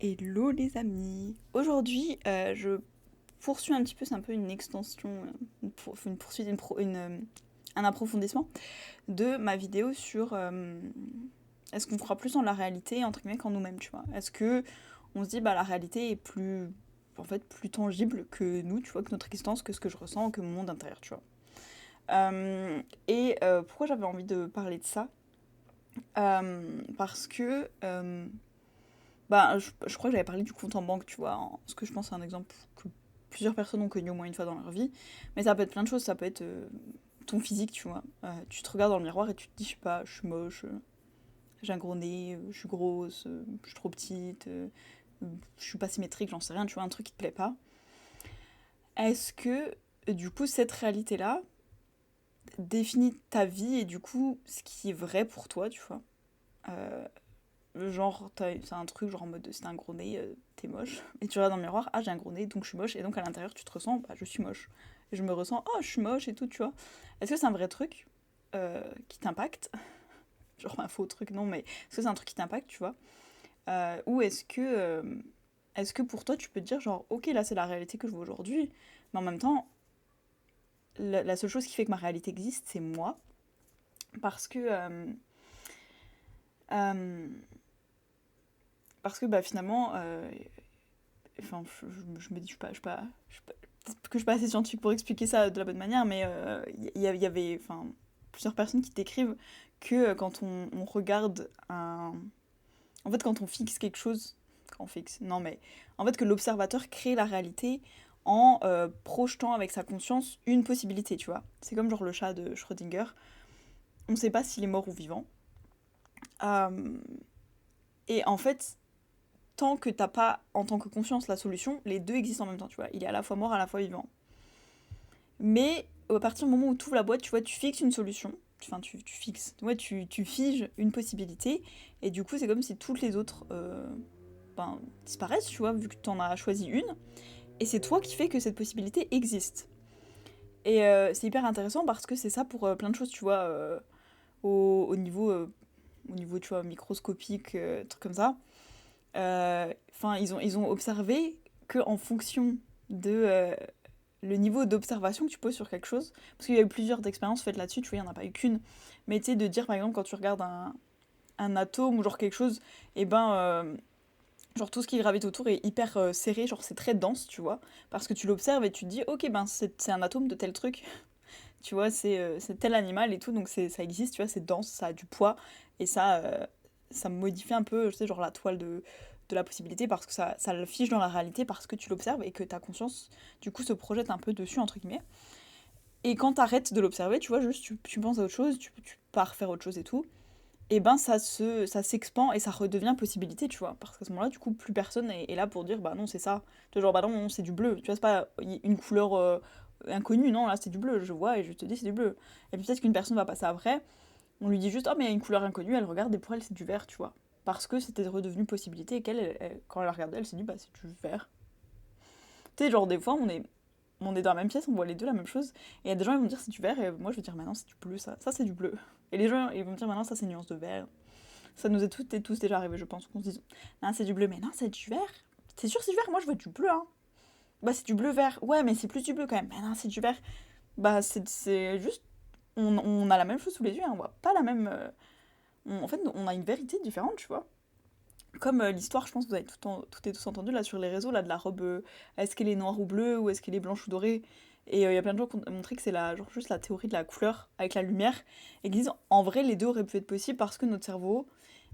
Hello les amis. Aujourd'hui, je poursuis un petit peu, c'est un peu une extension, une poursuite, un approfondissement de ma vidéo sur est-ce qu'on croit plus en la réalité entre guillemets qu'en nous-mêmes, tu vois. Est-ce que on se dit bah la réalité est plus en fait plus tangible que nous, tu vois, que notre existence, que ce que je ressens, que mon monde intérieur, tu vois. Pourquoi j'avais envie de parler de ça? Parce que bah, je crois que j'avais parlé du compte en banque, tu vois, ce que je pense c'est un exemple que plusieurs personnes ont connu au moins une fois dans leur vie. Mais ça peut être plein de choses, ça peut être ton physique, tu vois. Tu te regardes dans le miroir et tu te dis, je sais pas, je suis moche, j'ai un gros nez, je suis grosse, je suis trop petite, je suis pas symétrique, j'en sais rien, tu vois, un truc qui te plaît pas. Est-ce que, du coup, cette réalité-là définit ta vie et du coup, ce qui est vrai pour toi, tu vois. Euh, Genre, c'est un truc genre en mode si t'as un gros nez, t'es moche. Et tu regardes dans le miroir, ah j'ai un gros nez, donc je suis moche. Et donc à l'intérieur, tu te ressens, bah je suis moche. Et je me ressens, oh je suis moche et tout, tu vois. Est-ce que c'est un vrai truc qui t'impacte? Genre un faux truc, non, mais est-ce que c'est un truc qui t'impacte, tu vois? Ou est-ce que pour toi, tu peux te dire, genre, ok, là c'est la réalité que je vois aujourd'hui, mais en même temps, la seule chose qui fait que ma réalité existe, c'est moi. Parce que. Euh, Parce que bah, finalement, enfin, je me dis, peut-être que je suis pas assez scientifique pour expliquer ça de la bonne manière, mais y avait enfin, plusieurs personnes qui décrivent que quand on regarde un. En fait, quand on fixe quelque chose. Quand on fixe. Non, mais. En fait, que l'observateur crée la réalité en projetant avec sa conscience une possibilité, tu vois. C'est comme genre le chat de Schrödinger. On ne sait pas s'il est mort ou vivant. Euh, et en fait, tant que t'as pas, en tant que conscience, la solution, les deux existent en même temps, tu vois. Il est à la fois mort, à la fois vivant. Mais à partir du moment où tu ouvres la boîte, tu vois, tu fixes une solution. Enfin, tu fixes. Ouais, tu figes une possibilité. Et du coup, c'est comme si toutes les autres ben, disparaissent, tu vois, vu que tu en as choisi une. Et c'est toi qui fais que cette possibilité existe. Et c'est hyper intéressant parce que c'est ça pour plein de choses, tu vois, au niveau, tu vois, microscopique, trucs comme ça. Enfin, ils ont observé que en fonction de le niveau d'observation que tu poses sur quelque chose, parce qu'il y a eu plusieurs expériences faites là-dessus, tu vois, il n'y en a pas eu qu'une, mais tu sais, de dire par exemple quand tu regardes un atome ou genre quelque chose, et ben, genre tout ce qui gravite autour est hyper serré, genre c'est très dense, tu vois, parce que tu l'observes et tu te dis, ok, ben c'est un atome de tel truc, tu vois, c'est tel animal et tout, donc ça existe, tu vois, c'est dense, ça a du poids, et ça modifie un peu, je sais, genre la toile de la possibilité, parce que ça le fige dans la réalité, parce que tu l'observes et que ta conscience, du coup, se projette un peu dessus, entre guillemets. Et quand t'arrêtes de l'observer, tu vois, juste tu penses à autre chose, tu pars faire autre chose et tout, et ben ça s'expand et ça redevient possibilité, tu vois. Parce qu'à ce moment-là, du coup, plus personne est là pour dire, bah non, c'est ça. Tu vois, genre, bah non, non, c'est du bleu. Tu vois, c'est pas une couleur inconnue, non, là, c'est du bleu. Je vois et je te dis, c'est du bleu. Et puis peut-être qu'une personne va passer après, on lui dit juste, oh, mais il y a une couleur inconnue, elle regarde et pour elle, c'est du vert, tu vois. Parce que c'était redevenu possibilité et quand elle a regardé, elle s'est dit, bah c'est du vert. Tu sais, genre, des fois, on est dans la même pièce, on voit les deux la même chose. Et il y a des gens, ils vont me dire c'est du vert, et moi je vais dire maintenant c'est du bleu, ça. Ça c'est du bleu. Et les gens, ils vont me dire maintenant ça c'est une nuance de vert. Ça nous est toutes et tous déjà arrivé, je pense, qu'on se dise non, c'est du bleu, mais non, c'est du vert. C'est sûr, c'est du vert, moi je vois du bleu, hein. Bah c'est du bleu vert. Ouais, mais c'est plus du bleu quand même. Mais non, c'est du vert. Bah c'est juste. On a la même chose sous les yeux, hein. On voit pas la même. En fait, on a une vérité différente, tu vois. Comme l'histoire, je pense que vous avez tout et tous entendu là sur les réseaux, là de la robe, est-ce qu'elle est noire ou bleue, ou est-ce qu'elle est blanche ou dorée. Et il y a plein de gens qui ont montré que c'est genre juste la théorie de la couleur avec la lumière. Et qui disent en vrai les deux auraient pu être possibles parce que notre cerveau,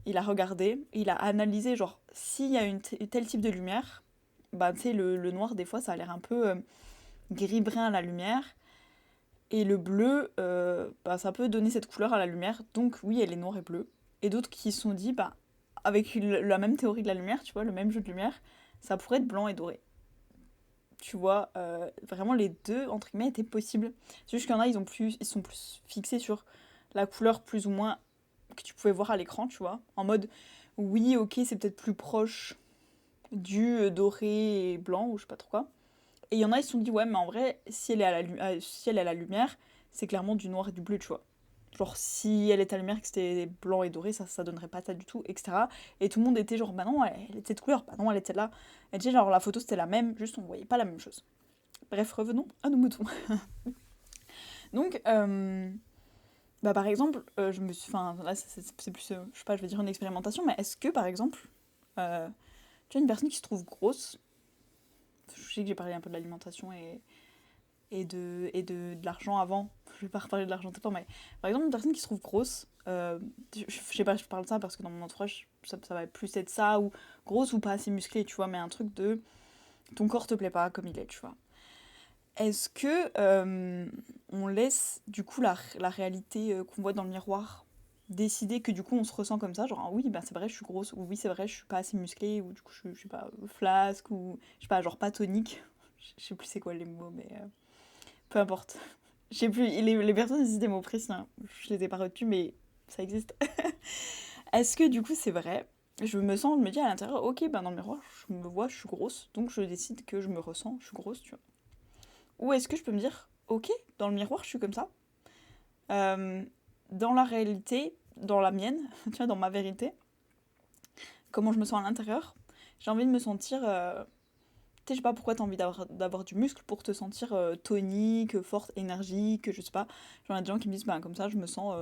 il a regardé, il a analysé genre s'il y a tel type de lumière, bah tu sais le noir des fois ça a l'air un peu gris-brun à la lumière. Et le bleu, bah, ça peut donner cette couleur à la lumière, donc oui, elle est noire et bleue. Et d'autres qui se sont dit, bah, avec la même théorie de la lumière, tu vois, le même jeu de lumière, ça pourrait être blanc et doré. Tu vois, vraiment les deux, entre guillemets, étaient possibles. C'est juste qu'il y en a, ils sont plus fixés sur la couleur plus ou moins que tu pouvais voir à l'écran, tu vois. En mode, oui, ok, c'est peut-être plus proche du doré et blanc, ou je sais pas trop quoi. Et il y en a, ils se sont dit, ouais, mais en vrai, si elle est à la lumière, c'est clairement du noir et du bleu, tu vois. Genre, si elle était à la lumière et que c'était blanc et doré, ça donnerait pas ça du tout, etc. Et tout le monde était genre, bah non, elle était de couleur, bah non, elle était là. Et tu sais, genre, la photo c'était la même, juste on voyait pas la même chose. Bref, revenons à nos moutons. Donc, bah par exemple, je me suis. Enfin, là, c'est plus, je sais pas, je vais dire une expérimentation, mais est-ce que par exemple, euh, tu as une personne qui se trouve grosse, je sais que j'ai parlé un peu de l'alimentation et de l'argent avant. Je vais pas reparler de l'argent tout le temps, mais par exemple, une personne qui se trouve grosse, je sais pas, je parle de ça parce que dans mon entourage, ça va plus être ça, ou grosse ou pas assez musclée, tu vois, mais un truc de ton corps te plaît pas comme il est, tu vois. Est-ce que on laisse du coup la réalité qu'on voit dans le miroir décider que du coup on se ressent comme ça, genre ah oui, bah c'est vrai, je suis grosse, ou oui, c'est vrai, je suis pas assez musclée, ou du coup je sais pas, flasque, ou je sais pas, genre pas tonique. Je sais plus c'est quoi les mots, mais peu importe. Je sais plus, les personnes utilisent des mots précis, hein. Je les ai pas retenus, mais ça existe. Est-ce que du coup c'est vrai? Je me dis à l'intérieur, ok, ben dans le miroir, je me vois, je suis grosse, donc je décide que je me ressens, je suis grosse, tu vois. Ou est-ce que je peux me dire, ok, dans le miroir, je suis comme ça. Euh, dans la réalité, dans la mienne, tu vois, dans ma vérité, comment je me sens à l'intérieur, j'ai envie de me sentir tu sais, je sais pas pourquoi t'as envie d'avoir du muscle pour te sentir tonique, forte, énergique, je sais pas. J'en ai des gens qui me disent, bah, comme ça, je me sens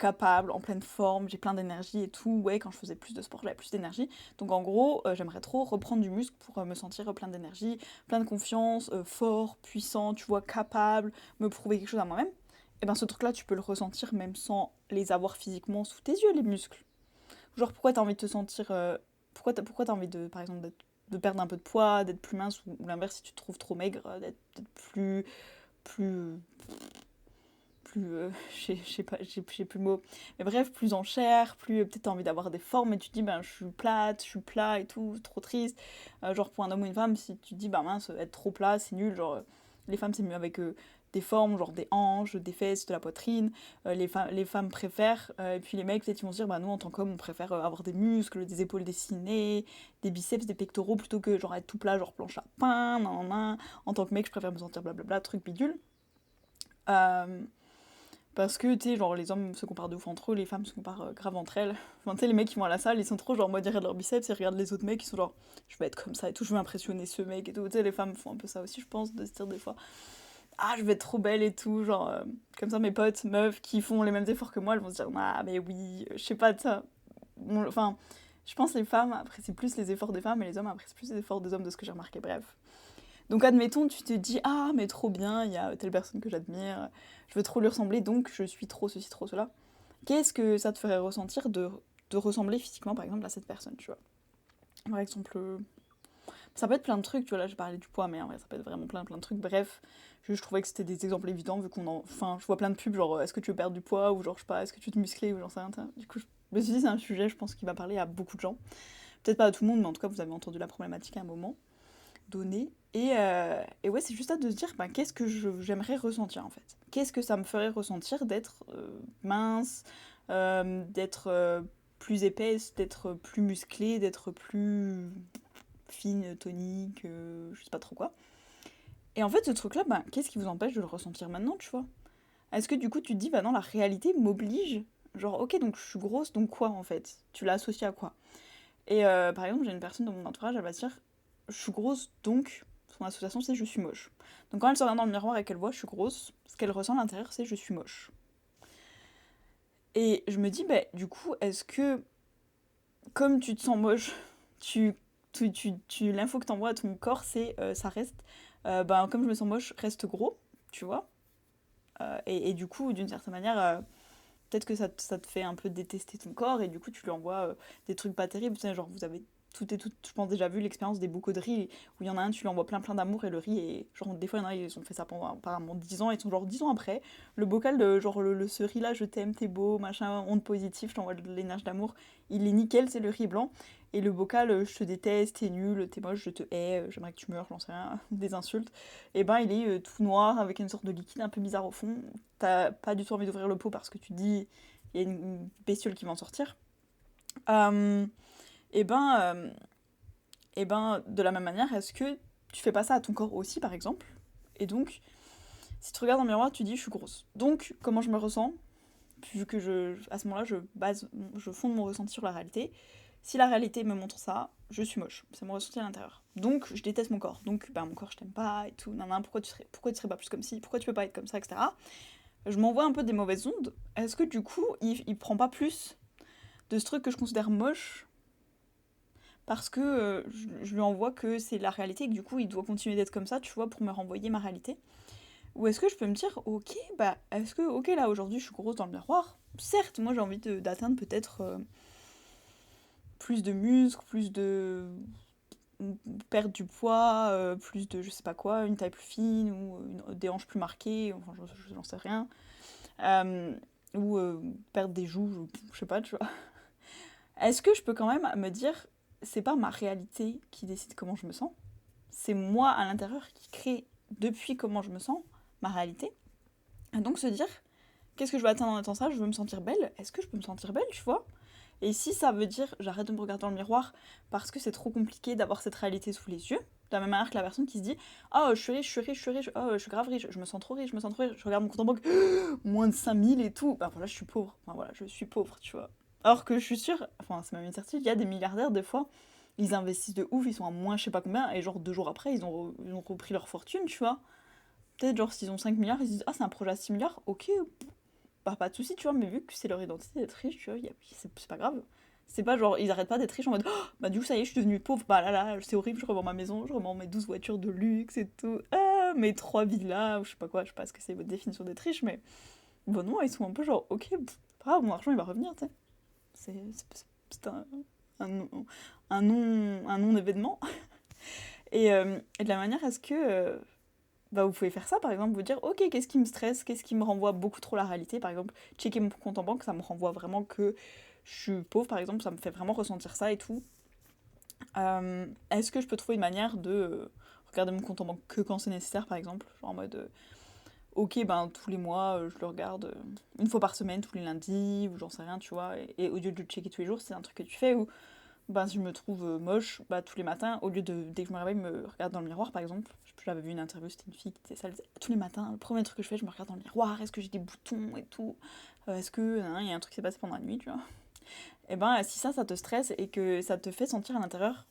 capable, en pleine forme, j'ai plein d'énergie et tout. Ouais, quand je faisais plus de sport, j'avais plus d'énergie. Donc en gros, j'aimerais trop reprendre du muscle pour me sentir plein d'énergie, plein de confiance, fort, puissant, tu vois, capable, me prouver quelque chose à moi-même. Et ben ce truc-là, tu peux le ressentir même sans les avoir physiquement sous tes yeux, les muscles. Genre, pourquoi t'as envie de te sentir. Pourquoi t'as envie de, par exemple, de perdre un peu de poids, d'être plus mince, ou l'inverse, si tu te trouves trop maigre, d'être plus. Plus. Je sais pas, j'ai plus le mot. Mais bref, plus en chair, plus. Peut-être t'as envie d'avoir des formes, et tu te dis, ben, je suis plate, je suis plat et tout, trop triste. Genre, pour un homme ou une femme, si tu te dis, bah mince, être trop plat, c'est nul, genre. Les femmes, c'est mieux avec des formes, genre des hanches, des fesses, de la poitrine. Les femmes préfèrent. Et puis les mecs, peut-être, ils vont se dire, bah nous, en tant qu'hommes, on préfère avoir des muscles, des épaules dessinées, des biceps, des pectoraux, plutôt que genre être tout plat, genre planche à pain, nan, nan, nan. En tant que mec, je préfère me sentir blablabla, truc bidule. Euh, Parce que, tu sais, genre, les hommes se comparent de ouf entre eux, les femmes se comparent grave entre elles. Enfin, tu sais, les mecs qui vont à la salle, ils sont trop genre, moi, derrière leurs biceps, ils regardent les autres mecs, ils sont genre, je vais être comme ça et tout, je vais impressionner ce mec et tout. Tu sais, les femmes font un peu ça aussi, je pense, de se dire des fois, ah, je vais être trop belle et tout, genre, comme ça, mes potes, meufs, qui font les mêmes efforts que moi, elles vont se dire, ah, mais oui, je sais pas de ça. Bon, enfin, je pense les femmes apprécient plus les efforts des femmes et les hommes apprécient plus les efforts des hommes, de ce que j'ai remarqué, bref. Donc admettons, tu te dis, ah mais trop bien, il y a telle personne que j'admire, je veux trop lui ressembler, donc je suis trop ceci, trop cela. Qu'est-ce que ça te ferait ressentir de ressembler physiquement par exemple à cette personne, tu vois? Par exemple, ça peut être plein de trucs, tu vois, là j'ai parlé du poids, mais en vrai ça peut être vraiment plein de trucs, bref. Je trouvais que c'était des exemples évidents vu qu'on en... Enfin, je vois plein de pubs, genre est-ce que tu veux perdre du poids, ou genre je sais pas, est-ce que tu veux te muscler, ou j'en sais rien. Du coup, je me suis dit c'est un sujet, je pense, qui va parler à beaucoup de gens. Peut-être pas à tout le monde, mais en tout cas vous avez entendu la problématique à un moment donné. Et ouais, c'est juste à de se dire, ben, qu'est-ce que j'aimerais ressentir en fait. Qu'est-ce que ça me ferait ressentir d'être mince, d'être plus épaisse, d'être plus musclée, d'être plus fine, tonique, je sais pas trop quoi. Et en fait, ce truc-là, ben, qu'est-ce qui vous empêche de le ressentir maintenant, tu vois? Est-ce que du coup tu te dis, bah non, la réalité m'oblige? Genre, ok, donc je suis grosse, donc quoi en fait? Tu l'as associé à quoi? Et par exemple, j'ai une personne dans mon entourage, elle va se dire, je suis grosse, donc son association c'est je suis moche. Donc quand elle se regarde dans le miroir et qu'elle voit je suis grosse, ce qu'elle ressent à l'intérieur c'est je suis moche. Et je me dis, bah du coup, est-ce que comme tu te sens moche, tu, l'info que t'envoies à ton corps c'est ça reste, ben comme je me sens moche, reste gros, tu vois. Et du coup, d'une certaine manière, peut-être que ça te fait un peu détester ton corps et du coup tu lui envoies des trucs pas terribles. Tu sais, genre vous avez tout et tout, je pense déjà vu l'expérience des bocaux de riz où il y en a un, tu lui envoies plein d'amour et le riz est. Genre des fois il y en a, ils ont fait ça pendant apparemment 10 ans et ils sont genre 10 ans après. Le bocal de genre ce riz là, je t'aime, t'es beau, machin, onde positive, je t'envoie de l'énergie d'amour, il est nickel, c'est le riz blanc. Et le bocal, je te déteste, t'es nul, t'es moche, je te hais, j'aimerais que tu meurs, j'en sais rien, des insultes. Et ben il est tout noir avec une sorte de liquide un peu bizarre au fond. T'as pas du tout envie d'ouvrir le pot parce que tu te dis il y a une bestiole qui va en sortir. Euh, et ben, euh, et ben, de la même manière, est-ce que tu fais pas ça à ton corps aussi, par exemple? Et donc, si tu regardes dans le miroir, tu dis je suis grosse. Donc, comment je me ressens? vu que à ce moment-là, je fonde mon ressenti sur la réalité. Si la réalité me montre ça, je suis moche. C'est mon ressenti à l'intérieur. Donc, je déteste mon corps. Donc, mon corps, je t'aime pas et tout. Nan, pourquoi tu serais pas plus comme ci? Pourquoi tu peux pas être comme ça, etc. Je m'envoie un peu des mauvaises ondes. Est-ce que du coup, il prend pas plus de ce truc que je considère moche parce que je lui envoie que c'est la réalité et que du coup, il doit continuer d'être comme ça, tu vois, pour me renvoyer ma réalité? Ou est-ce que je peux me dire, ok, ok, là, aujourd'hui, je suis grosse dans le miroir. Certes, moi, j'ai envie d'atteindre peut-être plus de muscles, plus de perdre du poids, plus de je sais pas quoi, une taille plus fine ou des hanches plus marquées, enfin j'en sais rien. Euh, ou perdre des joues, je sais pas, tu vois. Est-ce que je peux quand même me dire, c'est pas ma réalité qui décide comment je me sens, c'est moi à l'intérieur qui crée depuis comment je me sens ma réalité. Et donc se dire, qu'est-ce que je veux atteindre en étant ça? Je veux me sentir belle. Est-ce que je peux me sentir belle, tu vois? Et si ça veut dire j'arrête de me regarder dans le miroir parce que c'est trop compliqué d'avoir cette réalité sous les yeux, de la même manière que la personne qui se dit oh je suis riche, je suis riche, je suis riche, oh je suis grave riche, je me sens trop riche, je me sens trop riche, je regarde mon compte en banque, moins de 5000 et tout, bah voilà je suis pauvre, enfin voilà je suis pauvre tu vois. Alors que je suis sûre, enfin c'est même une certitude, il y a des milliardaires des fois, ils investissent de ouf, ils sont à moins je sais pas combien et genre 2 jours après ils ont repris leur fortune tu vois. Peut-être genre s'ils ont 5 milliards, ils se disent ah c'est un projet à 6 milliards, ok, bah, pas de soucis, tu vois, mais vu que c'est leur identité d'être riche, tu vois, c'est pas grave. C'est pas genre, ils arrêtent pas d'être riches en mode, oh, bah du coup, ça y est, je suis devenue pauvre, bah là là, c'est horrible, je revends ma maison, je revends mes 12 voitures de luxe et tout, ah, mes 3 villas, ou je sais pas quoi, je sais pas ce que c'est votre définition d'être riche, mais bon, non, ils sont un peu genre, ok, pas grave, mon argent il va revenir, tu sais. C'est un, un non-événement. Et de la manière, est-ce que bah, vous pouvez faire ça, par exemple, vous dire, ok, qu'est-ce qui me stresse, qu'est-ce qui me renvoie beaucoup trop la réalité, par exemple, checker mon compte en banque, ça me renvoie vraiment que je suis pauvre, par exemple, ça me fait vraiment ressentir ça et tout. Est-ce que je peux trouver une manière de regarder mon compte en banque que quand c'est nécessaire, par exemple, genre en mode, ok, ben tous les mois, je le regarde une fois par semaine, tous les lundis, ou j'en sais rien, tu vois, et au lieu de le checker tous les jours, c'est un truc que tu fais, ou ben, si je me trouve moche, bah, tous les matins, au lieu de, dès que je me réveille, me regarde dans le miroir, par exemple. J'avais vu une interview, c'était une fille qui disait ça, elle disait, tous les matins, le premier truc que je fais, je me regarde dans le miroir, est-ce que j'ai des boutons et tout, est-ce que, il y a un truc qui s'est passé pendant la nuit, tu vois. Et ben, si ça te stresse et que ça te fait sentir à l'intérieur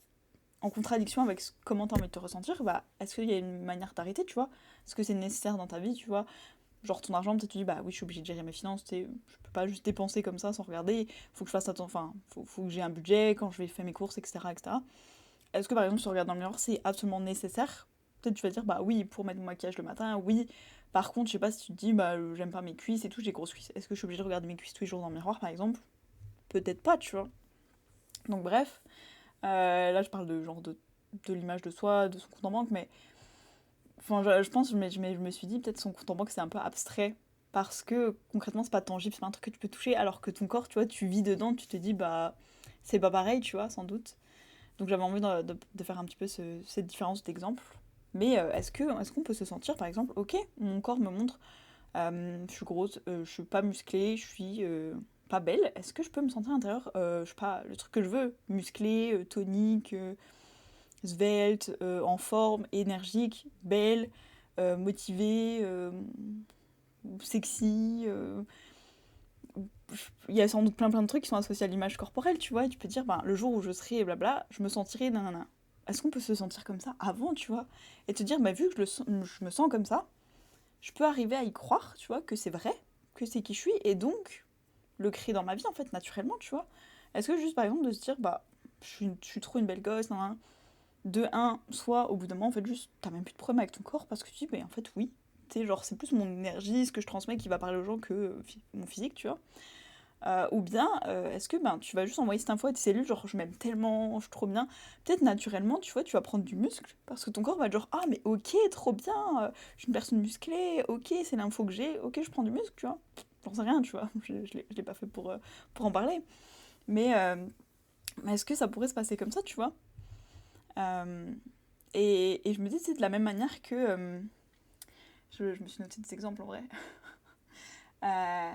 en contradiction avec comment t'as envie de te ressentir, bah, est-ce qu'il y a une manière d'arrêter, tu vois? Est-ce que c'est nécessaire dans ta vie, tu vois? Genre ton argent, peut-être tu dis, bah oui, je suis obligée de gérer mes finances, tu sais, je peux pas juste dépenser comme ça sans regarder, faut que je fasse attention, enfin, faut que j'ai un budget quand je vais faire mes courses, etc., etc. Est-ce que par exemple, se regarder dans le miroir, c'est absolument nécessaire? Peut-être tu vas dire, bah oui, pour mettre mon maquillage le matin, oui. Par contre, je sais pas si tu te dis, bah j'aime pas mes cuisses et tout, j'ai grosses cuisses. Est-ce que je suis obligée de regarder mes cuisses tous les jours dans le miroir, par exemple? Peut-être pas, tu vois. Donc bref, là je parle de genre de l'image de soi, de son compte en banque, mais enfin, je pense, je me suis dit, peut-être son compte en banque c'est un peu abstrait. Parce que concrètement, c'est pas tangible, c'est pas un truc que tu peux toucher, alors que ton corps, tu vois, tu vis dedans, tu te dis, bah c'est pas pareil, tu vois, sans doute. Donc j'avais envie de faire un petit peu cette différence d'exemple. Mais est-ce qu'on peut se sentir, par exemple, ok, mon corps me montre, je suis grosse, je suis pas musclée, je suis pas belle, est-ce que je peux me sentir à l'intérieur, je sais pas, le truc que je veux, musclée, tonique, svelte, en forme, énergique, belle, motivée, sexy, il y a sans doute plein de trucs qui sont associés à l'image corporelle, tu vois, et tu peux dire, ben, le jour où je serai blabla, je me sentirai nanana. Est-ce qu'on peut se sentir comme ça avant, tu vois? Et te dire, bah, vu que je me sens comme ça, je peux arriver à y croire, tu vois, que c'est vrai, que c'est qui je suis, et donc le créer dans ma vie, en fait, naturellement, tu vois? Est-ce que juste, par exemple, de se dire, bah, je suis trop une belle gosse, nanana. De un, soit au bout d'un moment, en fait, juste, t'as même plus de problème avec ton corps, parce que tu dis, bah, en fait, oui. Tu sais, genre, c'est plus mon énergie, ce que je transmets qui va parler aux gens que mon physique, tu vois. Ou bien, est-ce que ben, tu vas juste envoyer cette info à tes cellules, genre je m'aime tellement, je suis trop bien. Peut-être naturellement, tu vois, tu vas prendre du muscle, parce que ton corps va être genre, ah mais ok, trop bien, je suis une personne musclée, ok, c'est l'info que j'ai, ok, je prends du muscle, tu vois. J'en sais rien, tu vois, je l'ai pas fait pour en parler. Mais est-ce que ça pourrait se passer comme ça, tu vois? Euh, et je me dis, c'est de la même manière que... je me suis noté des exemples en vrai. Euh,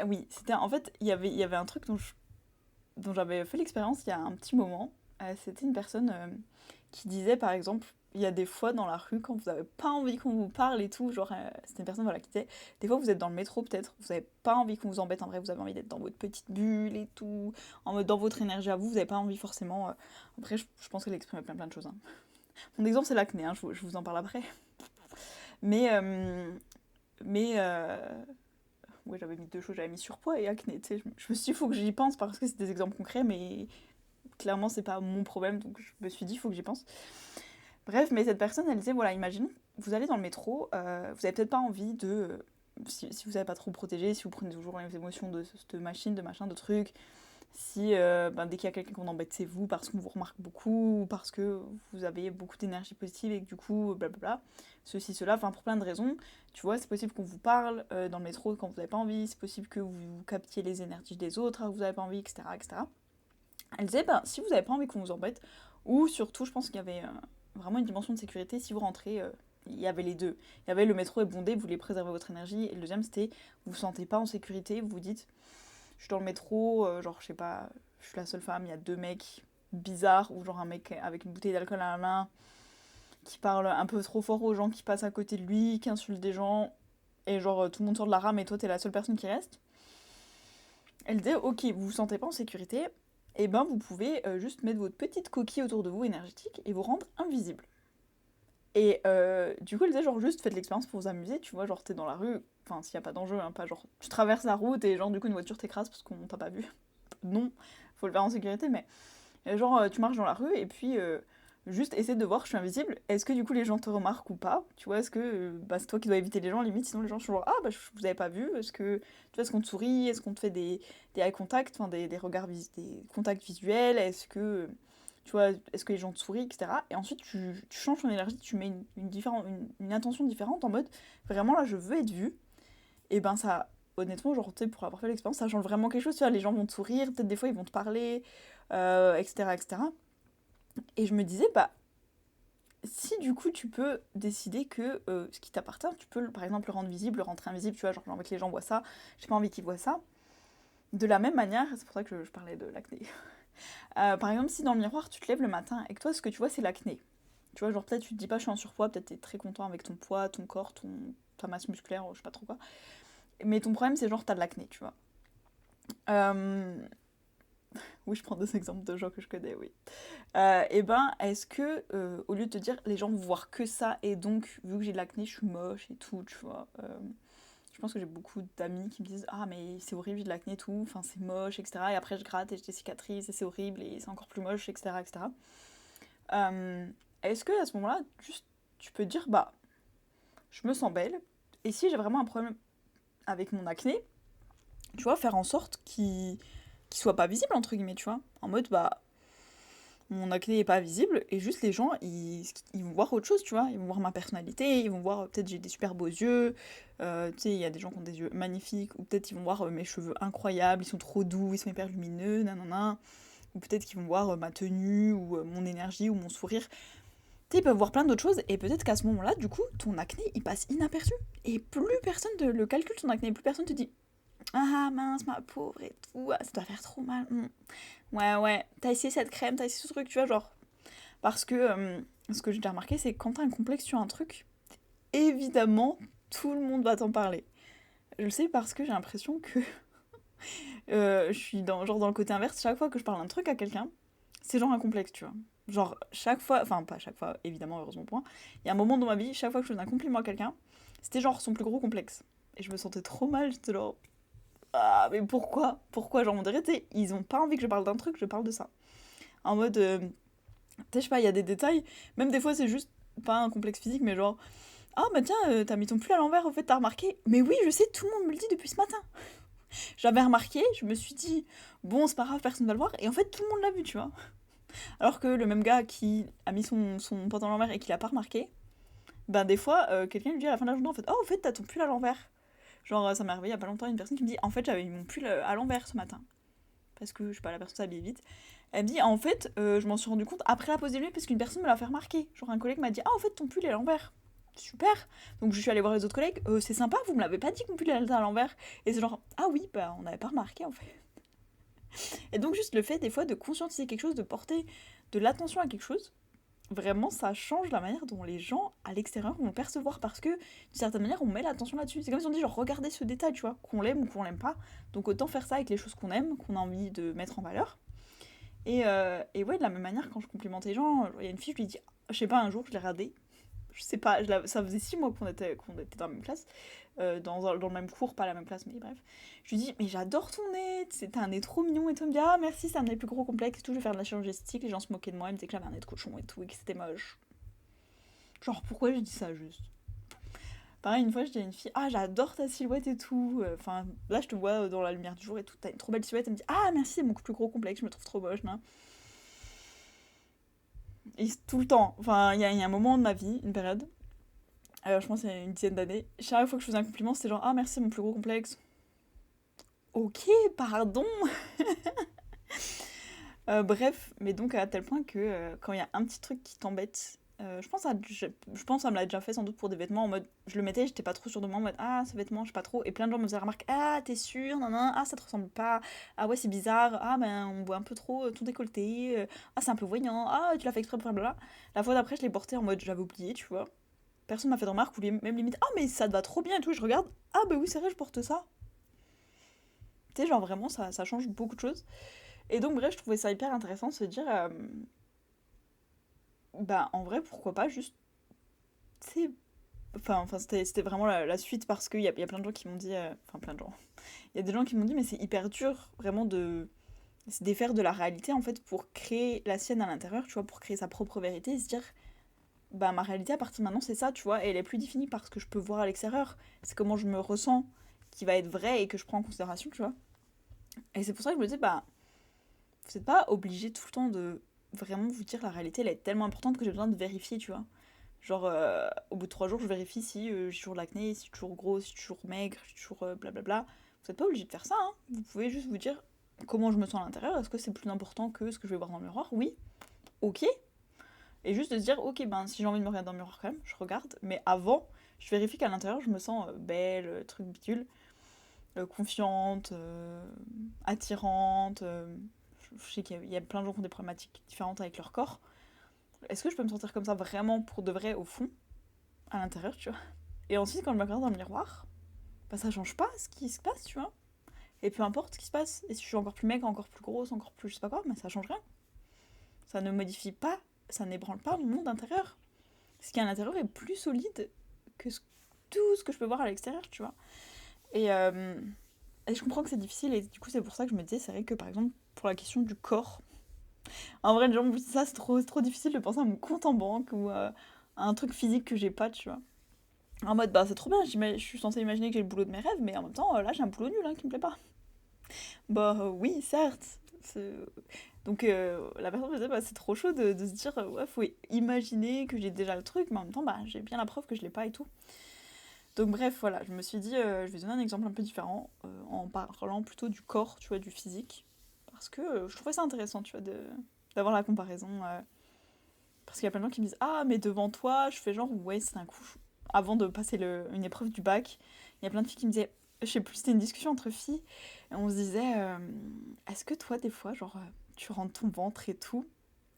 oui, c'était en fait, il y avait un truc dont j'avais fait l'expérience il y a un petit moment. C'était une personne qui disait, par exemple, il y a des fois dans la rue, quand vous avez pas envie qu'on vous parle et tout, genre, c'était une personne voilà, qui disait, des fois vous êtes dans le métro peut-être, vous avez pas envie qu'on vous embête, en vrai, vous avez envie d'être dans votre petite bulle et tout, en mode dans votre énergie à vous, vous avez pas envie forcément. Après, je pense qu'elle exprimait plein de choses, hein. Mon exemple, c'est l'acné, hein, je vous en parle après. Mais, mais ouais, j'avais mis deux choses, j'avais mis surpoids et acné, tu sais, je me suis dit, il faut que j'y pense parce que c'est des exemples concrets, mais clairement, c'est pas mon problème, donc je me suis dit, il faut que j'y pense. Bref, mais cette personne, elle disait, voilà, imagine, vous allez dans le métro, vous avez peut-être pas envie de... si vous savez pas trop protéger, si vous prenez toujours les émotions de machine, de machin, de trucs, si ben, dès qu'il y a quelqu'un qu'on embête, c'est vous, parce qu'on vous remarque beaucoup, ou parce que vous avez beaucoup d'énergie positive et que du coup, blablabla, ceci, cela, enfin pour plein de raisons, tu vois, c'est possible qu'on vous parle dans le métro quand vous n'avez pas envie, c'est possible que vous captiez les énergies des autres quand vous n'avez pas envie, etc., etc. Elle disait, ben, si vous n'avez pas envie qu'on vous embête, ou surtout, je pense qu'il y avait vraiment une dimension de sécurité, si vous rentrez, il y avait les deux. Il y avait le métro est bondé, vous voulez préserver votre énergie, et le deuxième, c'était, vous vous sentez pas en sécurité, vous vous dites, je suis dans le métro, genre, je sais pas, je suis la seule femme, il y a deux mecs bizarres, ou genre un mec avec une bouteille d'alcool à la main, qui parle un peu trop fort aux gens qui passent à côté de lui, qui insulte des gens, et genre, tout le monde sort de la rame, et toi, t'es la seule personne qui reste. Elle disait, ok, vous vous sentez pas en sécurité, et ben vous pouvez juste mettre votre petite coquille autour de vous énergétique et vous rendre invisible. Et du coup, elle disait, genre, juste faites l'expérience pour vous amuser, tu vois, genre, t'es dans la rue, enfin, s'il y a pas d'enjeu, hein, pas genre, tu traverses la route et genre, du coup, une voiture t'écrase parce qu'on t'a pas vu. Non, faut le faire en sécurité, mais genre, tu marches dans la rue et puis juste essaie de voir, je suis invisible. Est-ce que du coup les gens te remarquent ou pas? Tu vois, est-ce que bah, c'est toi qui dois éviter les gens, limite, sinon les gens sont genre, ah bah je vous avais pas vu. Est-ce que tu vois, est-ce qu'on te sourit? Est-ce qu'on te fait des eye contact, enfin des regards, des contacts visuels? Est-ce que tu vois, est-ce que les gens te sourient, etc. Et ensuite tu changes ton énergie, tu mets une intention différente en mode vraiment là je veux être vue. Et ben ça, honnêtement, genre, tu sais, pour avoir fait l'expérience, ça change vraiment quelque chose. Tu vois, les gens vont te sourire, peut-être des fois ils vont te parler, etc., etc. Et je me disais, bah, si du coup tu peux décider que ce qui t'appartient, tu peux par exemple le rendre visible, le rendre invisible, tu vois, genre j'ai envie que les gens voient ça, j'ai pas envie qu'ils voient ça. De la même manière, c'est pour ça que je parlais de l'acné. Par exemple, si dans le miroir tu te lèves le matin et que toi ce que tu vois c'est l'acné, tu vois, genre peut-être tu te dis pas je suis en surpoids, peut-être t'es très content avec ton poids, ton corps, ta masse musculaire, je sais pas trop quoi. Mais ton problème c'est genre t'as de l'acné, tu vois. Euh, Oui, je prends deux exemples de gens que je connais, oui. Et ben, est-ce que, au lieu de te dire, les gens vont voir que ça, et donc, vu que j'ai de l'acné, je suis moche et tout, tu vois. Je pense que j'ai beaucoup d'amis qui me disent, ah, mais c'est horrible, j'ai de l'acné et tout, enfin, c'est moche, etc. Et après, je gratte et j'ai des cicatrices, et c'est horrible, et c'est encore plus moche, etc., etc. Est-ce que, à ce moment-là, juste, tu peux te dire, bah, je me sens belle, et si j'ai vraiment un problème avec mon acné, tu vois, faire en sorte qu'il soit pas visible, entre guillemets, tu vois. En mode, bah, mon acné est pas visible et juste les gens ils vont voir autre chose, tu vois, ils vont voir ma personnalité, ils vont voir peut-être j'ai des super beaux yeux, tu sais il y a des gens qui ont des yeux magnifiques, ou peut-être ils vont voir mes cheveux incroyables, ils sont trop doux, ils sont hyper lumineux, nanana, ou peut-être qu'ils vont voir ma tenue ou mon énergie ou mon sourire. Tu sais, ils peuvent voir plein d'autres choses et peut-être qu'à ce moment-là du coup ton acné il passe inaperçu et plus personne le calcule ton acné, plus personne te dit ah mince ma pauvre et tout, ah, ça doit faire trop mal. Ouais, ouais, t'as essayé cette crème, t'as essayé ce truc, tu vois, genre. Parce que ce que j'ai déjà remarqué, c'est que quand t'as un complexe sur un truc, évidemment, tout le monde va t'en parler. Je le sais parce que j'ai l'impression que je suis genre dans le côté inverse. Chaque fois que je parle d'un truc à quelqu'un, c'est genre un complexe, tu vois. Genre, chaque fois, enfin, pas chaque fois, évidemment, heureusement pour moi, il y a un moment dans ma vie, chaque fois que je faisais un compliment à quelqu'un, c'était genre son plus gros complexe. Et je me sentais trop mal, j'étais genre, ah, mais pourquoi? Pourquoi? Genre, on dirait, tu sais, ils ont pas envie que je parle d'un truc, je parle de ça. En mode, tu sais, je sais pas, il y a des détails, même des fois c'est juste pas un complexe physique, mais genre, ah bah tiens, t'as mis ton pull à l'envers, en fait, t'as remarqué? Mais oui, je sais, tout le monde me le dit depuis ce matin. J'avais remarqué, je me suis dit, bon, c'est pas grave, personne va le voir, et en fait, tout le monde l'a vu, tu vois. Alors que le même gars qui a mis son pantalon à l'envers et qui l'a pas remarqué, ben des fois, quelqu'un lui dit à la fin de la journée, en fait, oh, en fait, t'as ton pull à l'envers. Genre, ça m'est arrivé il y a pas longtemps, une personne qui me dit, en fait, j'avais mis mon pull à l'envers ce matin. Parce que, je sais pas, la personne s'habille vite. Elle me dit, en fait, je m'en suis rendu compte après la pause déjeuner parce qu'une personne me l'a fait remarquer. Genre, un collègue m'a dit, ah, en fait, ton pull est à l'envers. Super. Donc, je suis allée voir les autres collègues. C'est sympa, vous me l'avez pas dit que mon pull était à l'envers. Et c'est genre, ah oui, bah, on n'avait pas remarqué, en fait. Et donc, juste le fait, des fois, de conscientiser quelque chose, de porter de l'attention à quelque chose, vraiment, ça change la manière dont les gens à l'extérieur vont le percevoir parce que, d'une certaine manière, on met l'attention là-dessus. C'est comme si on dit, genre, regardez ce détail, tu vois, qu'on l'aime ou qu'on l'aime pas. Donc autant faire ça avec les choses qu'on aime, qu'on a envie de mettre en valeur. Et ouais, de la même manière, quand je complimente les gens, il y a une fille, je lui dis, je sais pas, un jour, je l'ai regardée. Je sais pas, ça faisait 6 mois qu'on était dans la même classe, dans le même cours, pas la même classe, mais bref. Je lui dis, mais j'adore ton nez, t'as un nez trop mignon, et tout. Elle me dit, ah merci, c'est un des plus gros complexes et tout, je vais faire de la chirurgie esthétique, les gens se moquaient de moi, ils me disaient que j'avais un nez de cochon et tout, et que c'était moche. Genre, pourquoi j'ai dit ça juste? Pareil, une fois, je dis à une fille, ah j'adore ta silhouette et tout, enfin, là je te vois dans la lumière du jour et tout, t'as une trop belle silhouette, elle me dit, ah merci, c'est mon plus gros complexe, je me trouve trop moche, nan. Et tout le temps, enfin, il y a un moment de ma vie, une période, je pense qu'il y a une dizaine d'années, chaque fois que je faisais un compliment, c'était genre, ah merci, c'est mon plus gros complexe. Ok, pardon. Bref, mais donc à tel point que quand il y a un petit truc qui t'embête, je pense ça me l'a déjà fait sans doute pour des vêtements en mode je le mettais, j'étais pas trop sûre de moi en mode ah ce vêtement je sais pas trop et plein de gens me faisaient la remarque ah t'es sûre non non ah ça te ressemble pas ah ouais c'est bizarre ah ben on voit un peu trop ton décolleté ah c'est un peu voyant ah tu l'as fait exprès pour blablabla. La fois d'après je l'ai porté en mode j'avais oublié tu vois, personne m'a fait de remarque ou même limite ah mais ça te va trop bien et tout, je regarde ah bah oui c'est vrai je porte ça, tu sais genre vraiment ça change beaucoup de choses. Et donc, bref, je trouvais ça hyper intéressant de se dire, bah, en vrai, pourquoi pas juste, tu sais, enfin c'était vraiment la suite parce qu'il y a plein de gens qui m'ont dit, enfin, plein de gens, il y a des gens qui m'ont dit, mais c'est hyper dur, vraiment, de se défaire de la réalité, en fait, pour créer la sienne à l'intérieur, tu vois, pour créer sa propre vérité et se dire, bah, ma réalité, à partir de maintenant, c'est ça, tu vois, et elle est plus définie par ce que je peux voir à l'extérieur, c'est comment je me ressens qui va être vrai et que je prends en considération, tu vois. Et c'est pour ça que je me dis, bah, vous n'êtes pas obligé tout le temps de vraiment vous dire la réalité, elle est tellement importante que j'ai besoin de vérifier, tu vois. Genre, au bout de 3 jours, je vérifie si j'ai toujours de l'acné, si je suis toujours gros, si je suis toujours maigre, si je suis toujours blablabla. Vous n'êtes pas obligé de faire ça, hein. Vous pouvez juste vous dire comment je me sens à l'intérieur. Est-ce que c'est plus important que ce que je vais voir dans le miroir? Oui, ok. Et juste de se dire, ok, ben si j'ai envie de me regarder dans le miroir quand même, je regarde. Mais avant, je vérifie qu'à l'intérieur, je me sens belle, truc bidule, confiante, attirante. Je sais qu'il y a plein de gens qui ont des problématiques différentes avec leur corps. Est-ce que je peux me sentir comme ça vraiment pour de vrai au fond, à l'intérieur, tu vois? Et ensuite, quand je me regarde dans le miroir, bah ça change pas ce qui se passe, tu vois? Et peu importe ce qui se passe, et si je suis encore plus maigre, encore plus grosse, encore plus je sais pas quoi, mais ça change rien. Ça ne modifie pas, ça n'ébranle pas mon monde intérieur. Ce qui est à l'intérieur est plus solide que tout ce que je peux voir à l'extérieur, tu vois? Et, euh, et je comprends que c'est difficile, et du coup, c'est pour ça que je me disais, c'est vrai que par exemple, pour la question du corps, en vrai, les gens me disent ça, c'est trop difficile de penser à mon compte en banque ou à un truc physique que j'ai pas, tu vois. En mode, bah c'est trop bien, je suis censée imaginer que j'ai le boulot de mes rêves, mais en même temps, là j'ai un boulot nul hein, qui me plaît pas. Bah oui, certes. Donc la personne me disait, bah c'est trop chaud de se dire, ouais, faut imaginer que j'ai déjà le truc, mais en même temps, bah j'ai bien la preuve que je l'ai pas et tout. Donc bref, voilà, je me suis dit, je vais donner un exemple un peu différent, en parlant plutôt du corps, tu vois, du physique. Parce que je trouvais ça intéressant, tu vois, d'avoir la comparaison. Parce qu'il y a plein de gens qui me disent ah, mais devant toi, je fais genre ouais, c'est un coup. Avant de passer une épreuve du bac, il y a plein de filles qui me disaient, je sais plus, c'était une discussion entre filles, et on se disait est-ce que toi, des fois, genre, tu rentres ton ventre et tout?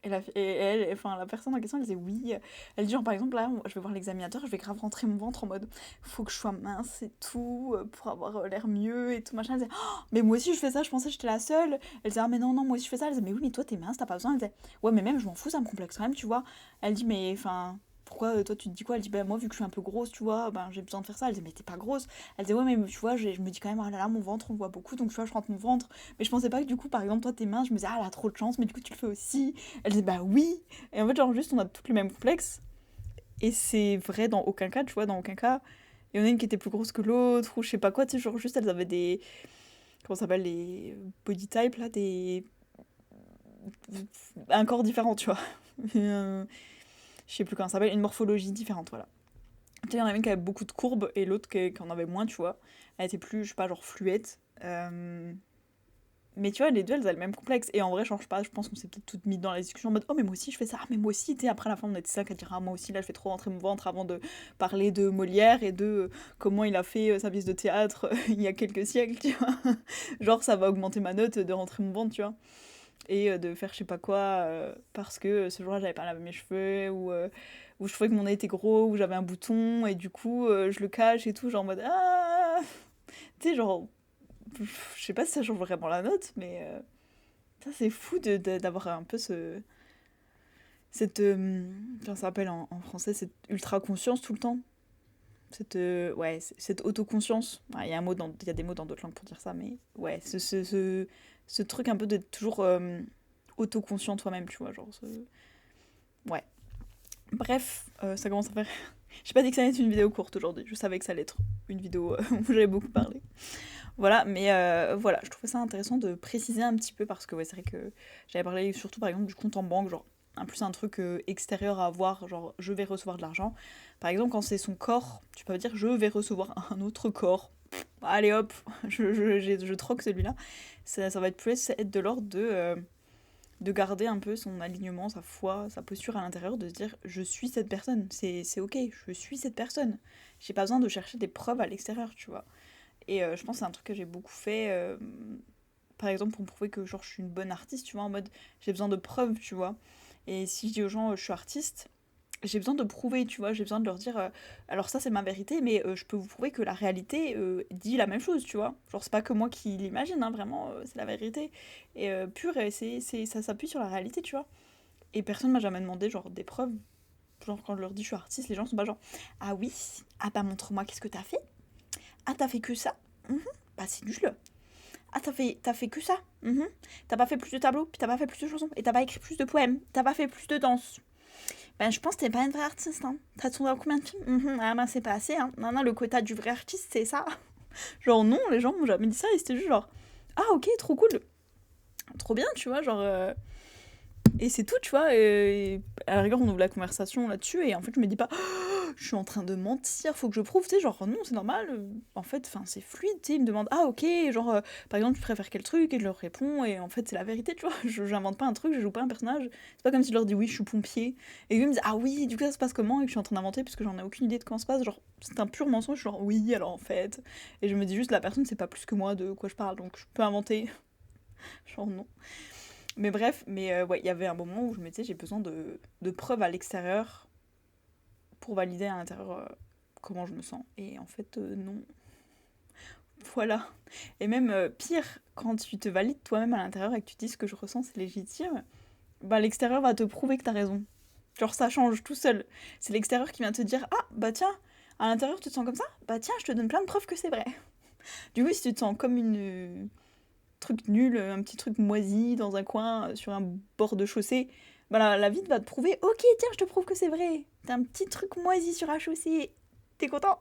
Et elle, enfin, la personne en question, elle disait oui. Elle dit genre, par exemple, là, je vais voir l'examinateur, je vais grave rentrer mon ventre en mode faut que je sois mince et tout, pour avoir l'air mieux et tout machin. Elle disait oh, mais moi aussi je fais ça, je pensais que j'étais la seule. Elle disait ah, mais non, non, moi aussi je fais ça. Elle disait mais oui, mais toi t'es mince, t'as pas besoin. Elle disait ouais, mais même je m'en fous, ça me complexe quand même, tu vois. Elle dit mais enfin. Pourquoi toi tu te dis quoi? Elle dit bah moi vu que je suis un peu grosse tu vois ben j'ai besoin de faire ça. Elle dit mais t'es pas grosse. Elle dit ouais mais tu vois je me dis quand même ah là là mon ventre on voit beaucoup donc tu vois je rentre mon ventre. Mais je pensais pas que du coup par exemple toi t'es mince, je me disais ah elle a trop de chance mais du coup tu le fais aussi. Elle disait bah oui. Et en fait, genre, juste, on a toutes le même complexe. Et c'est vrai dans aucun cas, tu vois, dans aucun cas. Il y en a une qui était plus grosse que l'autre, ou je sais pas quoi, tu sais, genre, juste, elles avaient des. Comment ça s'appelle? Les body type, là, des. Un corps différent, tu vois. Je sais plus comment ça s'appelle, une morphologie différente, voilà. Tu sais, il y en avait une qui avait beaucoup de courbes et l'autre qui en avait moins, tu vois. Elle était plus, je sais pas, genre fluette. Mais tu vois, les deux, elles avaient le même complexe. Et en vrai, je pas, je pense qu'on s'est peut-être toutes mises dans la discussion en mode oh, mais moi aussi, je fais ça, ah, mais moi aussi, tu sais, après à la fin, on était cinq à dire ah, moi aussi, là, je fais trop rentrer mon ventre avant de parler de Molière et de comment il a fait sa pièce de théâtre il y a quelques siècles, tu vois. Genre, ça va augmenter ma note de rentrer mon ventre, tu vois. et de faire je sais pas quoi parce que ce jour-là j'avais pas lavé mes cheveux ou je trouvais que mon nez était gros ou j'avais un bouton et du coup je le cache et tout genre en mode ah tu sais genre je sais pas si ça change vraiment la note mais ça c'est fou d'avoir un peu cette comment ça s'appelle en français cette ultra conscience tout le temps cette ouais cette autoconscience. Il y a il y a des mots dans d'autres langues pour dire ça mais ouais ce truc un peu d'être toujours autoconscient de toi-même tu vois genre ouais bref ça commence à faire j'ai pas dit que ça allait être une vidéo courte aujourd'hui je savais que ça allait être une vidéo où j'avais beaucoup parlé voilà mais voilà je trouvais ça intéressant de préciser un petit peu parce que ouais c'est vrai que j'avais parlé surtout par exemple du compte en banque genre en plus un truc extérieur à avoir genre je vais recevoir de l'argent par exemple quand c'est son corps tu peux dire je vais recevoir un autre corps allez hop je troque celui-là ça va être plus être de l'ordre de garder un peu son alignement, sa foi, sa posture à l'intérieur, de se dire je suis cette personne, c'est ok, je suis cette personne. J'ai pas besoin de chercher des preuves à l'extérieur, tu vois. Et je pense que c'est un truc que j'ai beaucoup fait, par exemple pour me prouver que genre je suis une bonne artiste, tu vois, en mode j'ai besoin de preuves, tu vois. Et si je dis aux gens je suis artiste, j'ai besoin de prouver, tu vois, j'ai besoin de leur dire alors ça c'est ma vérité, mais je peux vous prouver que la réalité dit la même chose, tu vois. Genre c'est pas que moi qui l'imagine, hein, vraiment, c'est la vérité. Et pure, et ça s'appuie sur la réalité, tu vois. Et personne m'a jamais demandé genre des preuves. Genre quand je leur dis je suis artiste, les gens sont pas genre ah oui, ah bah montre-moi qu'est-ce que t'as fait. Ah t'as fait que ça. Mhm. Bah c'est nul. Ah t'as fait que ça. Mhm. T'as pas fait plus de tableaux, puis t'as pas fait plus de chansons, et t'as pas écrit plus de poèmes, t'as pas fait plus de danse. Ben, je pense que t'es pas une vraie artiste, hein. T'as tourné dans combien de films? Ah ben, c'est pas assez, hein. Non, non, le quota du vrai artiste, c'est ça. Genre, non, les gens m'ont jamais dit ça, et c'était juste genre, ah, ok, trop cool. Trop bien, tu vois, genre. Et c'est tout, tu vois. Et à la rigueur, on ouvre la conversation là-dessus, et en fait, je me dis pas, oh, je suis en train de mentir, faut que je prouve, tu sais, genre, non, c'est normal. En fait, enfin, c'est fluide, tu sais. Ils me demandent, ah, ok, genre, par exemple, tu préfères quel truc, et je leur réponds, et en fait, c'est la vérité, tu vois. J'invente pas un truc, je joue pas un personnage. C'est pas comme si je leur dis, oui, je suis pompier, et eux ils me disent, ah oui, du coup, ça se passe comment, et que je suis en train d'inventer, parce que j'en ai aucune idée de comment ça se passe. Genre, c'est un pur mensonge, genre, oui, alors en fait. Et je me dis juste, la personne sait pas plus que moi de quoi je parle, donc je peux inventer. Genre, non. Mais bref, mais ouais, il y avait un moment où je me disais j'ai besoin de preuves à l'extérieur pour valider à l'intérieur comment je me sens. Et en fait, non. Voilà. Et même pire, quand tu te valides toi-même à l'intérieur et que tu dis ce que je ressens c'est légitime, bah l'extérieur va te prouver que t'as raison. Genre ça change tout seul. C'est l'extérieur qui vient te dire ah bah tiens, à l'intérieur tu te sens comme ça, bah tiens je te donne plein de preuves que c'est vrai. Du coup si tu te sens comme une truc nul, un petit truc moisi dans un coin sur un bord de chaussée, bah la vie va te prouver ok tiens je te prouve que c'est vrai. T'as un petit truc moisi sur la chaussée, t'es content.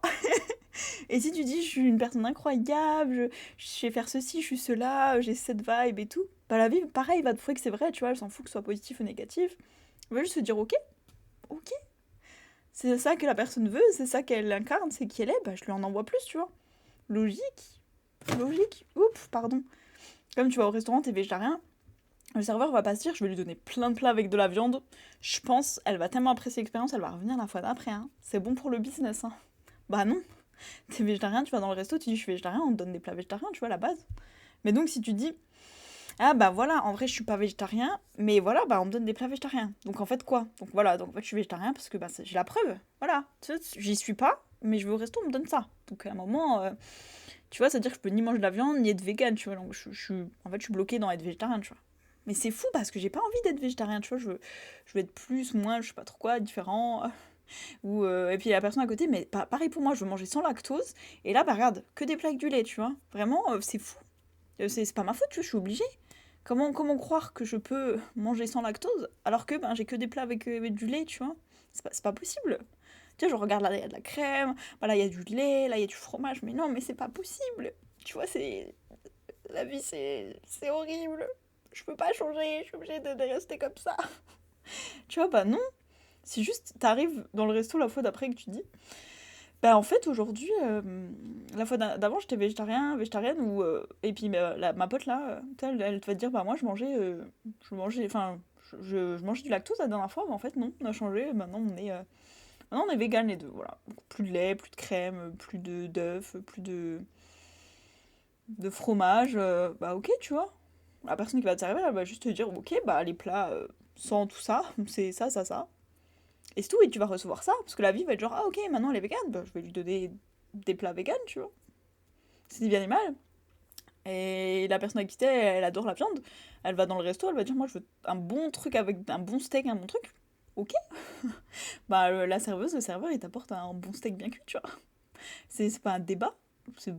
Et si tu dis je suis une personne incroyable, je sais faire ceci, je suis cela, j'ai cette vibe et tout, bah la vie pareil va te prouver que c'est vrai, tu vois, elle s'en fout que ce soit positif ou négatif. Elle va juste se dire ok, ok, c'est ça que la personne veut, c'est ça qu'elle incarne, c'est qui elle est, bah je lui en envoie plus, tu vois. Logique, logique, oups, pardon. Comme tu vas au restaurant, t'es végétarien, le serveur va pas se dire je vais lui donner plein de plats avec de la viande. Je pense, elle va tellement apprécier l'expérience, elle va revenir la fois d'après, hein. C'est bon pour le business, hein. Bah non, t'es végétarien, tu vas dans le resto, tu dis je suis végétarien, on te donne des plats végétariens, tu vois, à la base. Mais donc si tu dis ah bah voilà, en vrai je suis pas végétarien, mais voilà, bah on me donne des plats végétariens. Donc en fait quoi? Donc voilà, donc en fait je suis végétarien parce que bah j'ai la preuve, voilà. Tu sais, j'y suis pas, mais je vais au resto, on me donne ça. Donc à un moment, tu vois, c'est-à-dire que je peux ni manger de la viande, ni être vegan, tu vois. Donc en fait je suis bloquée dans être végétarien, tu vois. Mais c'est fou parce que j'ai pas envie d'être végétarien, tu vois. Je veux être plus, moins, je sais pas trop quoi, différent. Ou, et puis la personne à côté, mais pareil pour moi, je veux manger sans lactose. Et là, bah regarde, que des plats avec du lait, tu vois. Vraiment, c'est fou. C'est pas ma faute, tu vois, je suis obligée. Comment croire que je peux manger sans lactose alors que ben, j'ai que des plats avec du lait, tu vois. C'est pas possible. Tu vois, je regarde là, il y a de la crème, voilà, il y a du lait, là, il y a du fromage. Mais non, mais c'est pas possible. Tu vois, c'est. La vie, c'est horrible. Je peux pas changer, je suis obligée de rester comme ça. Tu vois, bah non. C'est juste, t'arrives dans le resto la fois d'après que tu dis, bah en fait aujourd'hui, la fois d'avant j'étais végétarienne ou et puis ma pote là, elle va te dire bah moi je mangeais, enfin je mangeais du lactose la dernière fois, mais en fait non, on a changé, maintenant on est vegan les deux, voilà. Donc, plus de lait, plus de crème, plus de d'œufs, plus de fromage, bah ok tu vois. La personne qui va te servir, elle va juste te dire, ok, bah les plats sans tout ça, c'est ça, ça, ça. Et c'est tout, et tu vas recevoir ça, parce que la vie va être genre, ah ok, maintenant elle est végane, bah, je vais lui donner des plats véganes, tu vois. C'est ni bien ni mal. Et la personne à qui t'es, elle adore la viande. Elle va dans le resto, elle va dire, moi je veux un bon truc avec un bon steak, un bon truc. Ok. Bah la serveuse, le serveur, il t'apporte un bon steak bien cuit, tu vois. C'est pas un débat. On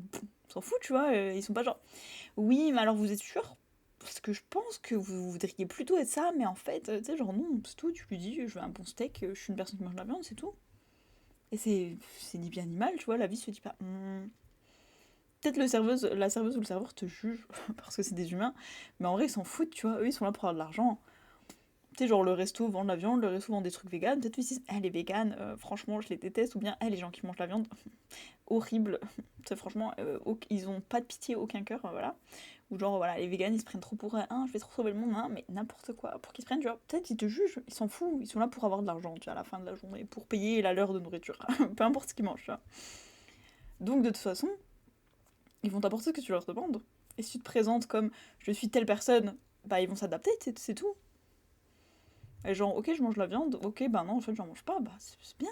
s'en fout, tu vois. Ils sont pas genre, oui, mais alors vous êtes sûr? Parce que je pense que vous voudriez plutôt être ça, mais en fait, tu sais, genre non, c'est tout. Tu lui dis, je veux un bon steak, je suis une personne qui mange de la viande, c'est tout. Et c'est ni bien ni mal, tu vois. La vie se dit pas. Peut-être la serveuse ou le serveur te juge parce que c'est des humains, mais en vrai, ils s'en foutent, tu vois. Eux, ils sont là pour avoir de l'argent. Tu sais, genre le resto vend de la viande, le resto vend des trucs véganes. Peut-être qu'ils se disent, les véganes, franchement, je les déteste. Ou bien, les gens qui mangent la viande, horrible. C'est franchement, ils ont pas de pitié, aucun cœur, voilà. Ou genre, voilà, les véganes, ils se prennent trop pour je vais trop sauver le monde, mais n'importe quoi. Pour qu'ils se prennent, tu vois, peut-être ils te jugent, ils s'en foutent. Ils sont là pour avoir de l'argent, tu vois, à la fin de la journée, pour payer la leur de nourriture. Peu importe ce qu'ils mangent, tu vois. Donc, de toute façon, ils vont t'apporter ce que tu leur demandes. Et si tu te présentes comme je suis telle personne, bah ils vont s'adapter, c'est tout. Et genre, ok, je mange la viande, ok, bah non, en fait, j'en mange pas, bah c'est bien,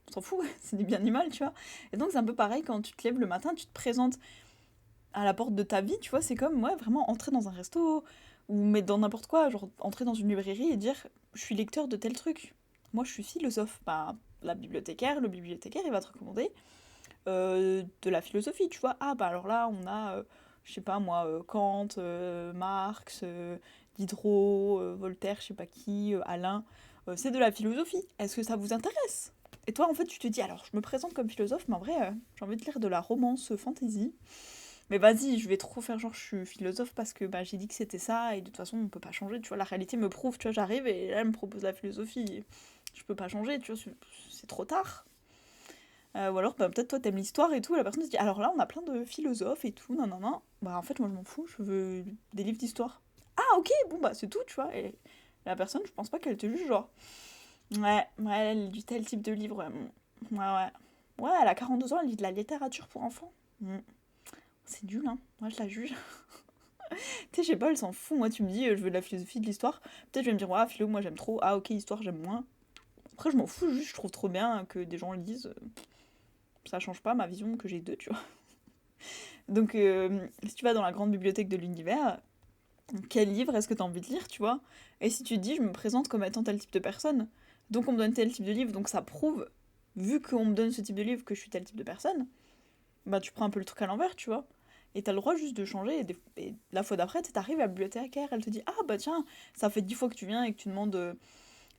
on s'en fout, c'est ni bien ni mal, tu vois. Et donc, c'est un peu pareil quand tu te lèves le matin, tu te présentes à la porte de ta vie, tu vois, c'est comme, ouais, vraiment entrer dans un resto, ou mettre dans n'importe quoi, genre entrer dans une librairie et dire, je suis lecteur de tel truc. Moi, je suis philosophe. Bah, le bibliothécaire, il va te recommander de la philosophie, tu vois. Ah, bah alors là, on a, je sais pas moi, Kant, Marx, Diderot, Voltaire, je sais pas qui, Alain. C'est de la philosophie. Est-ce que ça vous intéresse? Et toi, en fait, tu te dis, alors, je me présente comme philosophe, mais en vrai, j'ai envie de lire de la romance fantasy. Mais vas-y, je vais trop faire genre je suis philosophe parce que bah, j'ai dit que c'était ça et de toute façon on peut pas changer, tu vois, la réalité me prouve, tu vois, j'arrive et là elle me propose la philosophie, je peux pas changer, tu vois, c'est trop tard. Ou alors, bah, peut-être toi t'aimes l'histoire et tout, et la personne se dit, alors là on a plein de philosophes et tout, non, non, non. Bah en fait, moi je m'en fous, je veux des livres d'histoire. Ah ok, bon bah c'est tout, tu vois. Et la personne, je pense pas qu'elle te juge, genre, ouais, elle lit du tel type de livre, ouais, ouais. Ouais, elle a 42 ans, elle lit de la littérature pour enfants. C'est nul, hein, moi je la juge. Tu sais, je sais pas, elle s'en fout, moi tu me dis, je veux de la philosophie, de l'histoire. Peut-être je vais me dire, ouais, philo, moi j'aime trop, ah ok, histoire, j'aime moins. Après, je m'en fous, juste je trouve trop bien que des gens lisent. Ça change pas ma vision que j'ai d'eux, tu vois. Donc, si tu vas dans la grande bibliothèque de l'univers, quel livre est-ce que tu as envie de lire, tu vois? Et si tu te dis, je me présente comme étant tel type de personne, donc on me donne tel type de livre, donc ça prouve, vu qu'on me donne ce type de livre, que je suis tel type de personne, bah tu prends un peu le truc à l'envers, tu vois? Et t'as le droit juste de changer, et la fois d'après, t'arrives à la bibliothécaire, elle te dit, ah bah tiens, ça fait 10 fois que tu viens et que tu demandes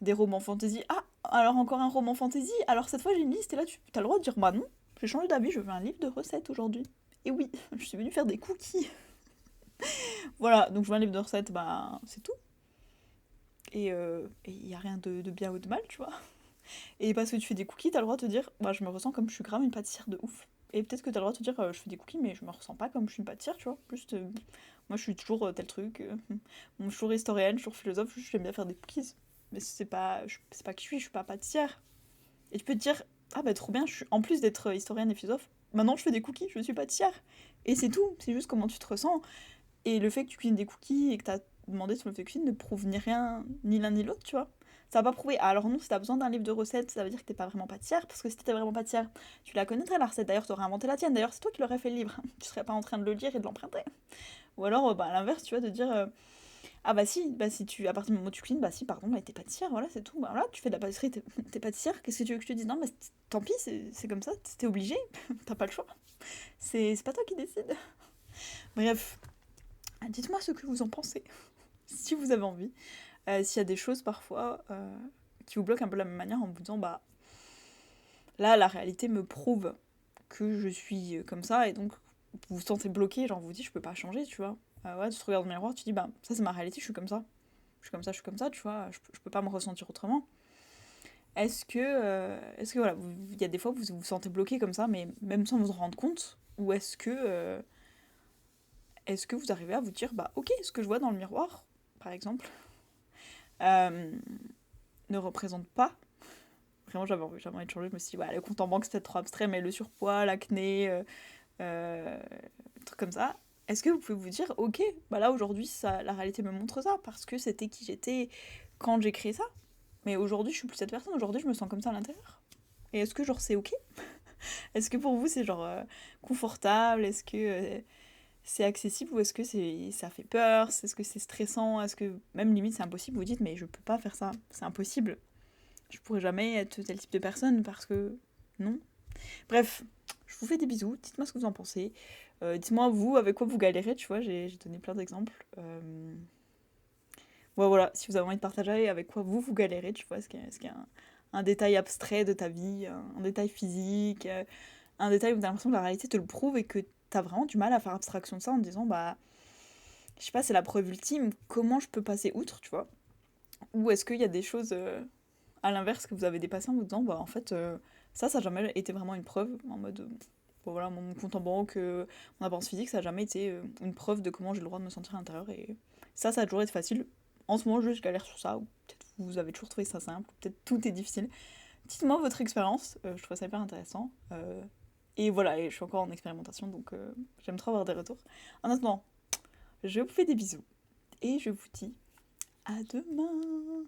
des romans fantasy. Ah, alors encore un roman fantasy? Alors cette fois j'ai une liste, et là tu as le droit de dire, bah non, j'ai changé d'avis, je veux un livre de recettes aujourd'hui. Et oui, je suis venue faire des cookies. Voilà, donc je veux un livre de recettes, bah c'est tout. Et il y a rien de bien ou de mal, tu vois. Et parce que tu fais des cookies, t'as le droit de te dire, bah je me ressens comme je suis grave une pâtissière de ouf. Et peut-être que t'as le droit de te dire, je fais des cookies, mais je me ressens pas comme je suis une pâtissière, tu vois. Juste, moi je suis toujours tel truc. Bon, je suis toujours historienne, je suis toujours philosophe, juste j'aime bien faire des cookies. Mais c'est pas qui je suis pas pâtissière. Et tu peux te dire, ah bah trop bien, en plus d'être historienne et philosophe, maintenant je fais des cookies, je suis pâtissière. Et c'est tout, c'est juste comment tu te ressens. Et le fait que tu cuisines des cookies et que t'as demandé sur le fait de cuisine ne prouve ni rien, ni l'un ni l'autre, tu vois. Ça va pas prouver. Alors non, si t'as besoin d'un livre de recettes, ça veut dire que t'es pas vraiment pâtissière, parce que si t'étais vraiment pâtissière, tu la connaîtrais la recette. D'ailleurs, t'aurais inventé la tienne. D'ailleurs, c'est toi qui l'aurais fait le livre. Tu serais pas en train de le lire et de l'emprunter. Ou alors, bah, à l'inverse, tu vois, de dire, ah bah si tu, à partir du moment où tu cuisines, bah si, pardon, bah, t'es pâtissière, voilà, c'est tout. Bah voilà, tu fais de la pâtisserie, t'es pâtissière, qu'est-ce que tu veux que je te dise? Non, mais tant pis, c'est comme ça, t'es obligé, t'as pas le choix. C'est pas toi qui décide. Bref, dites-moi ce que vous en pensez, si vous avez envie. S'il y a des choses parfois qui vous bloquent un peu de la même manière en vous disant, bah là, la réalité me prouve que je suis comme ça, et donc vous vous sentez bloqué, genre vous dites, je peux pas changer, tu vois. Ouais, tu te regardes dans le miroir, tu dis, bah ça c'est ma réalité, je suis comme ça. Je suis comme ça, je suis comme ça, tu vois, je peux pas me ressentir autrement. Est-ce que voilà, il y a des fois où vous vous sentez bloqué comme ça, mais même sans vous en rendre compte, ou est-ce que vous arrivez à vous dire, bah ok, ce que je vois dans le miroir, par exemple, euh, ne représente pas. Vraiment, j'avais envie de changer, je me suis dit, ouais, le compte en banque c'était trop abstrait, mais le surpoids, l'acné, trucs comme ça. est-ce que vous pouvez vous dire, ok, bah là aujourd'hui la réalité me montre ça, parce que c'était qui j'étais quand j'ai créé ça, mais aujourd'hui je suis plus cette personne, aujourd'hui je me sens comme ça à l'intérieur. Et est-ce que genre c'est ok? Est-ce que pour vous c'est genre confortable? Est-ce que c'est accessible ou est-ce que ça fait peur? Est-ce que c'est stressant? Est-ce que même limite c'est impossible? Vous dites mais je peux pas faire ça, c'est impossible. Je pourrais jamais être tel type de personne parce que non. Bref, je vous fais des bisous, dites-moi ce que vous en pensez. Dites-moi vous avec quoi vous galérez, tu vois, j'ai donné plein d'exemples. Ouais, voilà, si vous avez envie de partager avec quoi vous galérez, tu vois, est-ce qu'il y a un détail abstrait de ta vie, un détail physique, un détail où t'as l'impression que la réalité te le prouve et que t'as vraiment du mal à faire abstraction de ça en te disant, bah, je sais pas, c'est la preuve ultime, comment je peux passer outre, tu vois? Ou est-ce qu'il y a des choses à l'inverse que vous avez dépassées en vous disant, bah, en fait, ça a jamais été vraiment une preuve, en mode, bon, voilà, mon compte en banque, mon apparence physique, ça a jamais été une preuve de comment j'ai le droit de me sentir à l'intérieur, et ça a toujours été facile. En ce moment, je galère sur ça, ou peut-être vous avez toujours trouvé ça simple, ou peut-être tout est difficile. Dites-moi votre expérience, je trouve ça hyper intéressant. Et voilà, et je suis encore en expérimentation, donc j'aime trop avoir des retours. En attendant, je vous fais des bisous, et je vous dis à demain.